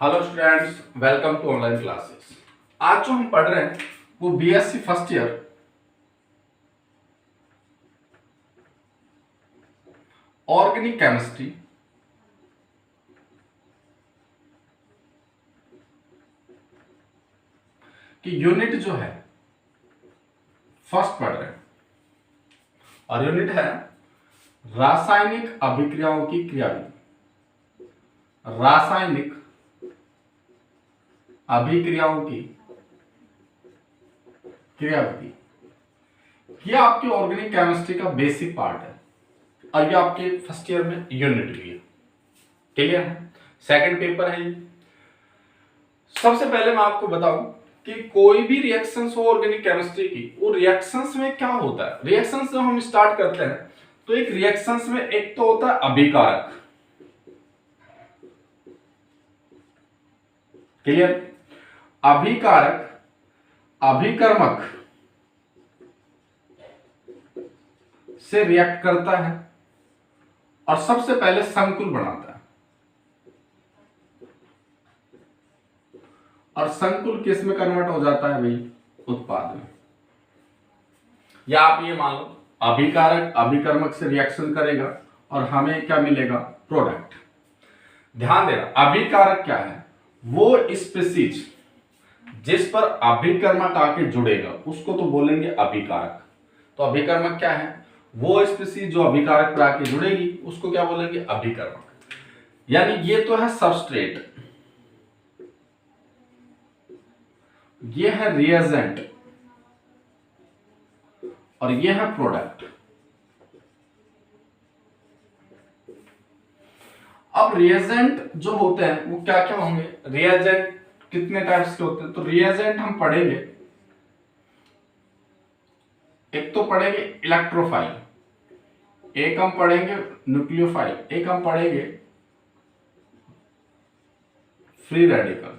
Hello students, welcome to online classes. आज जो हम पढ़ रहे हैं वो BSc first year organic chemistry की यूनिट जो है फर्स्ट पढ़ रहे हैं और यूनिट है रासायनिक अभिक्रियाओं की क्रियाविधि। रासायनिक अभिक्रियाओं की क्रियाविधि ये आपकी ऑर्गेनिक केमिस्ट्री का बेसिक पार्ट है और ये आपके फर्स्ट ईयर में यूनिट भी है। क्लियर है? सेकंड पेपर है ये। सबसे पहले मैं आपको बताऊं कि कोई भी रिएक्शंस हो ऑर्गेनिक केमिस्ट्री की, वो रिएक्शंस में क्या होता है। रिएक्शंस जब हम स्टार्ट करते हैं तो एक रिएक्शंस में एक तो होता है अभिकारक। क्लियर? अभिकारक अभिकर्मक से रिएक्ट करता है और सबसे पहले संकुल बनाता है। और संकुल किस में कन्वर्ट हो जाता है भाई? उत्पाद में। या आप ये मान लो अभिकारक अभिकर्मक से रिएक्शन करेगा और हमें क्या मिलेगा? प्रोडक्ट। ध्यान देना, अभिकारक क्या है? वो स्पीसीज जिस पर अभिकर्मक आके जुड़ेगा उसको तो बोलेंगे अभिकारक। तो अभिकर्मक क्या है? वो स्पीसीज जो अभिकारक पर आके जुड़ेगी उसको क्या बोलेंगे? अभिकर्मक। यानी ये तो है सबस्ट्रेट, ये है रिएजेंट और ये है प्रोडक्ट। अब रिएजेंट जो होते हैं वो क्या क्या होंगे? रिएजेंट कितने टाइप्स के होते हैं? तो रिएजेंट हम पढ़ेंगे, एक तो पढ़ेंगे इलेक्ट्रोफाइल, एक हम पढ़ेंगे न्यूक्लियोफाइल, एक हम पढ़ेंगे फ्री रेडिकल।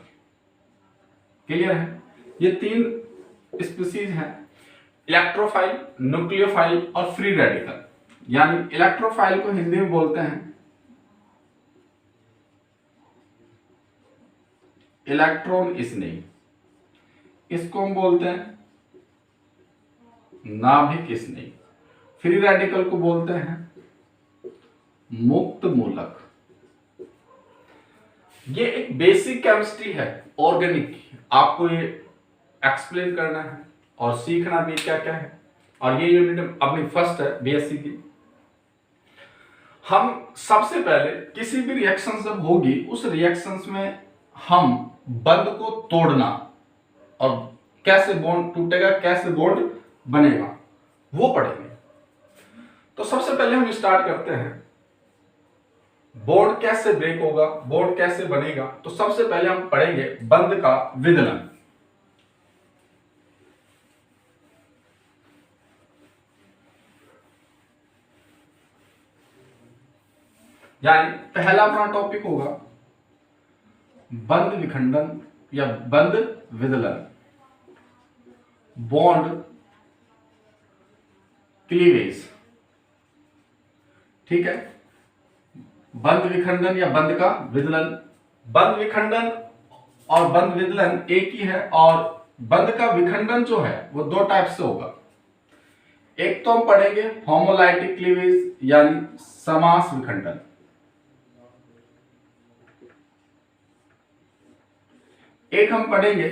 क्लियर है? ये तीन स्पीसीज हैं, इलेक्ट्रोफाइल, न्यूक्लियोफाइल और फ्री रेडिकल। यानी इलेक्ट्रोफाइल को हिंदी में बोलते हैं इलेक्ट्रॉन स्नेही, इसको हम बोलते हैं नाभिक स्नेही। फ्री रेडिकल को बोलते हैं मुक्त मूलक। ये एक बेसिक केमिस्ट्री है ऑर्गेनिक की, आपको ये एक्सप्लेन करना है और सीखना भी क्या क्या है। और ये यूनिट अपनी फर्स्ट है बीएससी की। हम सबसे पहले किसी भी रिएक्शन जब होगी उस रिएक्शंस में हम बंध को तोड़ना और कैसे बॉन्ड टूटेगा, कैसे बॉन्ड बनेगा, वो पढ़ेंगे। तो सबसे पहले हम स्टार्ट करते हैं, बॉन्ड कैसे ब्रेक होगा, बॉन्ड कैसे बनेगा। तो सबसे पहले हम पढ़ेंगे बंध का विदलन। यानी पहला अपना टॉपिक होगा बंध विखंडन या बंध विदलन, बॉन्ड क्लीवेज। ठीक है? बंध विखंडन या बंध का विदलन। बंध विखंडन और बंध विदलन एक ही है और बंध का विखंडन जो है वो दो टाइप से होगा। एक तो हम पढ़ेंगे होमोलाइटिक क्लीवेज यानी समास विखंडन, एक हम पढ़ेंगे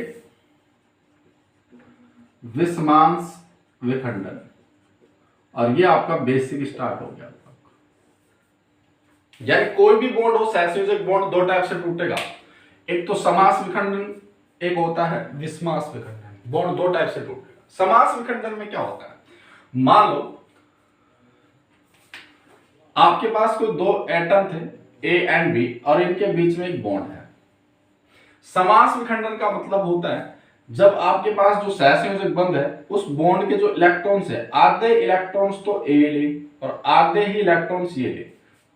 विषमांस विखंडन। और ये आपका बेसिक स्टार्ट हो गया। यानी कोई भी बॉन्ड हो, सहसंयोजक बॉन्ड दो टाइप से टूटेगा, एक तो समास विखंडन, एक होता है विषमांस विखंडन। बॉन्ड दो टाइप से टूटेगा। समास विखंडन में क्या होता है? मान लो आपके पास कोई दो एटम थे ए एंड बी और इनके बीच में एक बॉन्ड है। समास विखंडन का मतलब होता है जब आपके पास जो सहसंयोजक बंध है उस बॉन्ड के जो इलेक्ट्रॉन्स है, आधे इलेक्ट्रॉन्स तो ए ले और आधे ही इलेक्ट्रॉन्स ये ले।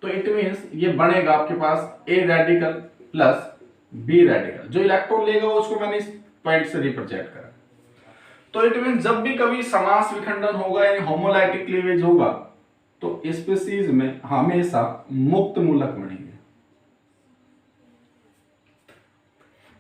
तो इट मींस ये बनेगा आपके पास A radical plus B radical. जो इलेक्ट्रॉन लेगा उसको मैंने इस पॉइंट से रिप्रेजेंट करा। तो इट मींस जब भी कभी समास विखंडन होगा यानी होमोलाइटिक क्लीवेज होगा तो स्पीसीज में हमेशा मुक्त मूलक बनेंगे।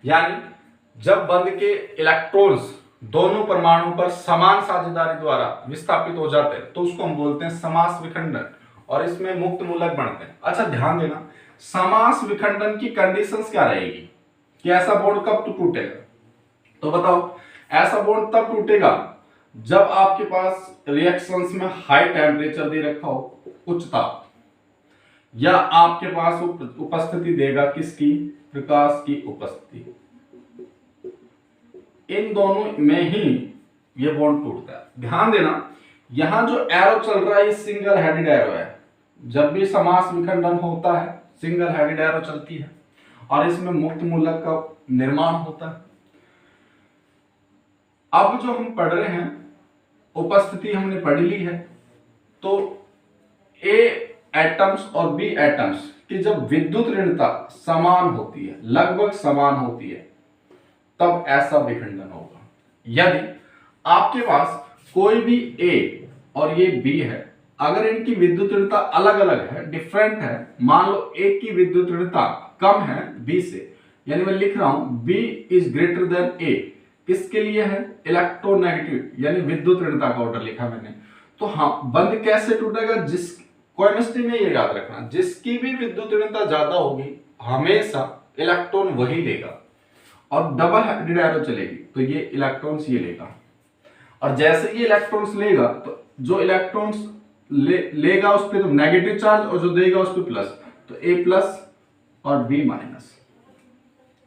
यानी जब बंध के इलेक्ट्रॉन्स दोनों परमाणु पर समान साझेदारी द्वारा विस्थापित हो जाते हैं तो उसको हम बोलते हैं समास विखंडन, और इसमें मुक्त मूलक बनते हैं। अच्छा ध्यान देना, समास विखंडन की कंडीशंस क्या रहेगी कि ऐसा बॉन्ड कब तो टूटेगा, तो बताओ ऐसा बॉन्ड तब टूटेगा जब आपके पास रिएक्शंस में हाई टेम्परेचर दे रखा हो, उच्च ताप, या आपके पास उपस्थिति देगा किसकी, प्रकाश की उपस्थिति, इन दोनों में ही ये बॉन्ड टूटता है। ध्यान देना यहां जो एरो चल रहा है ये सिंगल हेडेड एरो है। जब भी समास विखंडन होता है सिंगल हेडेड एरो चलती है और इसमें मुक्त मूलक का निर्माण होता है। अब जो हम पढ़ रहे हैं उपस्थिति हमने पढ़ ली है, तो ए एटम्स और बी एटम्स की जब विद्युत ऋणता समान होती है, लगभग समान होती है, तब ऐसा विखंडन होगा। यदि आपके पास कोई भी ए और ये बी है, अगर इनकी विद्युत ऋणता अलग अलग है, डिफरेंट है, मान लो ए की विद्युत ऋणता कम है बी से, यानी मैं लिख रहा हूं बी इज ग्रेटर देन ए, किसके लिए है, इलेक्ट्रोनेगेटिव यानी विद्युत ऋणता का ऑर्डर लिखा मैंने। तो हाँ, बंध कैसे टूटेगा, जिस केमिस्ट्री में ये याद रखना, जिसकी भी विद्युत ऋणता ज्यादा होगी हमेशा इलेक्ट्रॉन वही लेगा, और डबल हेडेड एरो चलेगी तो ये इलेक्ट्रॉन्स ये लेगा, और जैसे ये इलेक्ट्रॉन्स लेगा तो जो इलेक्ट्रॉन्स लेगा उस पर तो नेगेटिव चार्ज और जो देगा उस पर प्लस, तो ए प्लस और बी माइनस।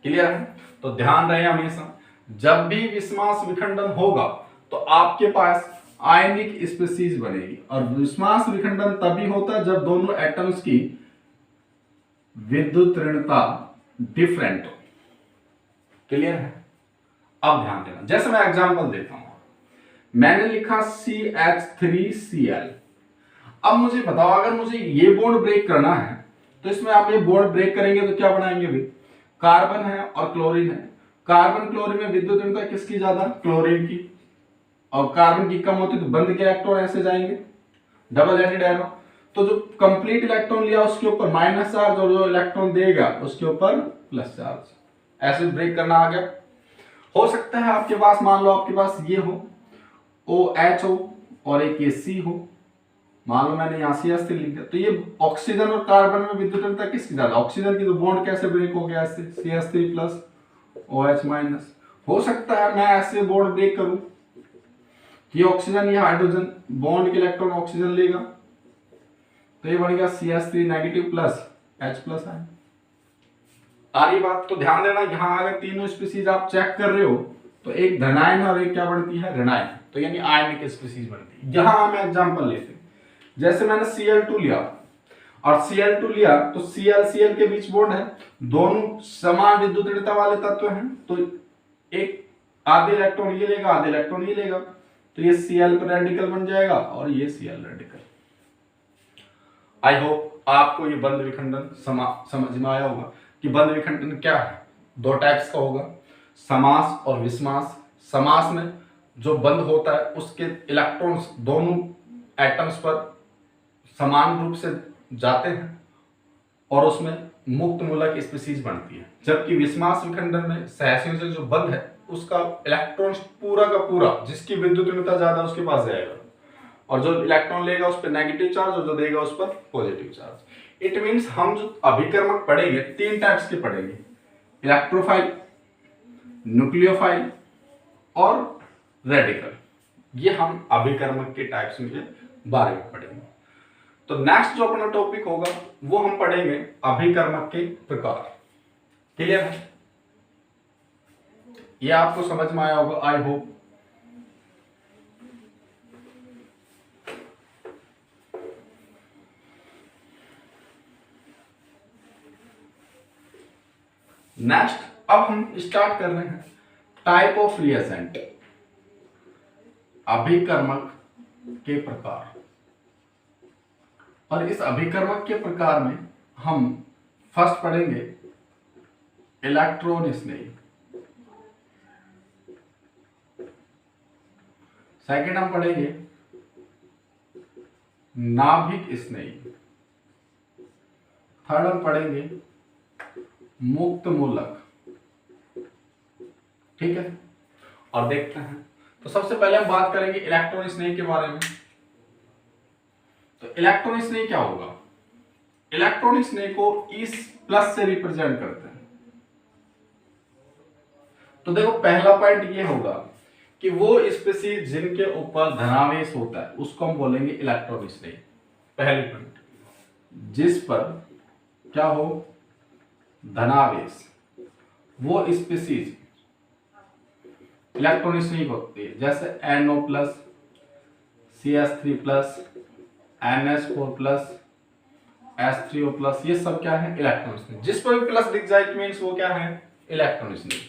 क्लियर है? तो ध्यान रहे हमेशा जब भी विस्मास विखंडन होगा तो आपके पास आयनिक स्पीशीज बनेगी, और विस्मास विखंडन तभी होता है जब दोनों एटम्स की विद्युत ऋणता डिफरेंट हो। क्लियर है? अब ध्यान देना, जैसे मैं एग्जांपल देता हूं, मैंने लिखा CH3Cl। अब मुझे बताओ अगर मुझे ये बॉन्ड ब्रेक करना है तो इसमें आप ये बॉन्ड ब्रेक करेंगे तो क्या बनाएंगे भाई, कार्बन है और क्लोरीन है, कार्बन क्लोरीन में विद्युत ऋणता किसकी ज्यादा, क्लोरीन की, और कार्बन की कम होती तो बंद के इलेक्ट्रॉन ऐसे जाएंगे, डबल हेडेड एरो, तो जो कंप्लीट इलेक्ट्रॉन लिया उसके ऊपर माइनस चार्ज और जो इलेक्ट्रॉन देगा उसके ऊपर प्लस चार्ज, ऐसे ब्रेक करना आ गया। हो सकता है आपके पास, मान लो आपके पास ये हो OH हो और एक ये C हो, मान लो मैंने यहाँ CH3 लिख दिया, तो ये ऑक्सीजन और कार्बन में विद्युत ऋणता किसकी ज्यादा, ऑक्सीजन की, तो बॉन्ड कैसे ब्रेक हो गया ऐसे, CH3 प्लस OH माइनस। हो सकता है मैं ऐसे बॉन्ड ब्रेक करूं, ये ऑक्सीजन ये हाइड्रोजन, बॉन्ड के इलेक्ट्रॉन ऑक्सीजन लेगा तो ये बन गया CH3 negative plus H plus आए। आ रही बात? तो ध्यान देना यहाँ अगर तीनों स्पीशीज आप चेक कर रहे हो तो एक धनायन और एक क्या बनती है, ऋणायन, तो यानी आयनिक स्पीशीज बनती है। यहां हम एग्जांपल लेते हैं, जैसे मैंने Cl2 लिया और Cl2 लिया तो Cl के बीच बॉन्ड है, दोनों समान विद्युत ऋणता वाले तत्व हैं, तो एक आधे इलेक्ट्रॉन ये लेगा आधे इलेक्ट्रॉन ये लेगा, तो ये Cl पर रेडिकल बन जाएगा और ये Cl रेडिकल। आई होप आपको ये बंध विखंडन समझ में आया होगा कि बंध विखंडन क्या है। दो टाइप्स का होगा, समास और विस्मास। समास में जो बंध होता है उसके इलेक्ट्रॉन्स दोनों एटम्स पर समान रूप से जाते हैं और उसमें मुक्त मूलक स्पीशीज बनती है, जबकि विस्मास विखंडन में सहसंयोजक जो बंध है उसका इलेक्ट्रॉन्स पूरा का पूरा जिसकी विद्युत ऋणता ज्यादा उसके पास जाएगा, और जो इलेक्ट्रॉन लेगा उस पर नेगेटिव चार्ज और जो देगा उस पर पॉजिटिव चार्ज। इट मींस हम जो अभिकर्मक पढ़ेंगे तीन टाइप्स के पढ़ेंगे, इलेक्ट्रोफाइल, न्यूक्लियोफाइल और रेडिकल। ये हम अभिकर्मक के टाइप्स के बारे में पढ़ेंगे। तो नेक्स्ट जो अपना टॉपिक होगा वो हम पढ़ेंगे अभिकर्मक के प्रकार। क्लियर है? ये आपको समझ में आया होगा आई होप। नेक्स्ट अब हम स्टार्ट कर रहे हैं टाइप ऑफ रिएजेंट, अभिकर्मक के प्रकार। और इस अभिकर्मक के प्रकार में हम फर्स्ट पढ़ेंगे इलेक्ट्रॉन स्नेही, सेकंड हम पढ़ेंगे नाभिक स्नेही, थर्ड हम पढ़ेंगे मुक्त मूलक, ठीक है, और देखते हैं। तो सबसे पहले हम बात करेंगे इलेक्ट्रॉन स्नेह के बारे में। तो इलेक्ट्रॉन स्नेह क्या होगा? इलेक्ट्रॉन स्नेह को इस प्लस से रिप्रेजेंट करते हैं। तो देखो पहला पॉइंट ये होगा कि वो स्पीशीज जिनके ऊपर धनावेश होता है उसको हम बोलेंगे इलेक्ट्रॉन स्नेह। पहली पॉइंट, जिस पर क्या हो धनावेश, वो स्पीशीज इलेक्ट्रॉन स्नेह होती है। जैसे NO+, CH3+, NH4+, H3O+, ये सब क्या है? इलेक्ट्रॉन स्नेह। जिस पर भी प्लस दिख जाए मींस वो क्या है? इलेक्ट्रॉन स्नेह।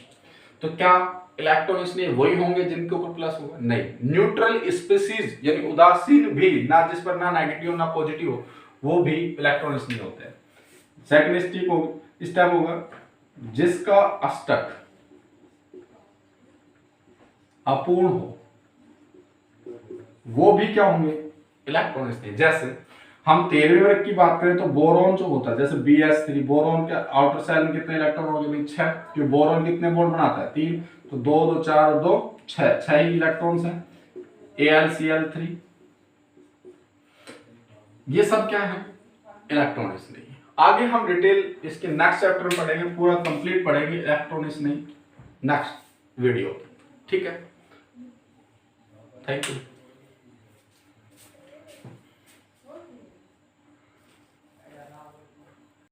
तो क्या इलेक्ट्रॉन स्नेह वही होंगे जिनके ऊपर प्लस होगा? नहीं, न्यूट्रल स्पीशीज यानी उदासीन भी, ना जिस पर ना नेगेटिव ना पॉजिटिव हो, वो भी इलेक्ट्रॉन स्नेह होते हैं। सेकंड स्टेप होगा जिसका अष्टक अपूर्ण हो, वो भी क्या होंगे? इलेक्ट्रॉन स्नेह। जैसे हम 13वें वर्ग की बात करें तो बोरॉन जो होता है, जैसे BS3, बोरॉन के आउटर सेल में कितने इलेक्ट्रॉन हो गए? 6। क्यों? बोरॉन कितने बॉन्ड बनाता है? 3। तो 2 2 4 और 2 6 ही इलेक्ट्रॉन्स हैं। AlCl3, ये सब क्या है? इलेक्ट्रॉन स्नेह। आगे हम डिटेल इसके नेक्स्ट चैप्टर में पढ़ेंगे, पूरा कंप्लीट पढ़ेंगे इलेक्ट्रॉन स्नेह नेक्स्ट वीडियो। ठीक है, थैंक यू।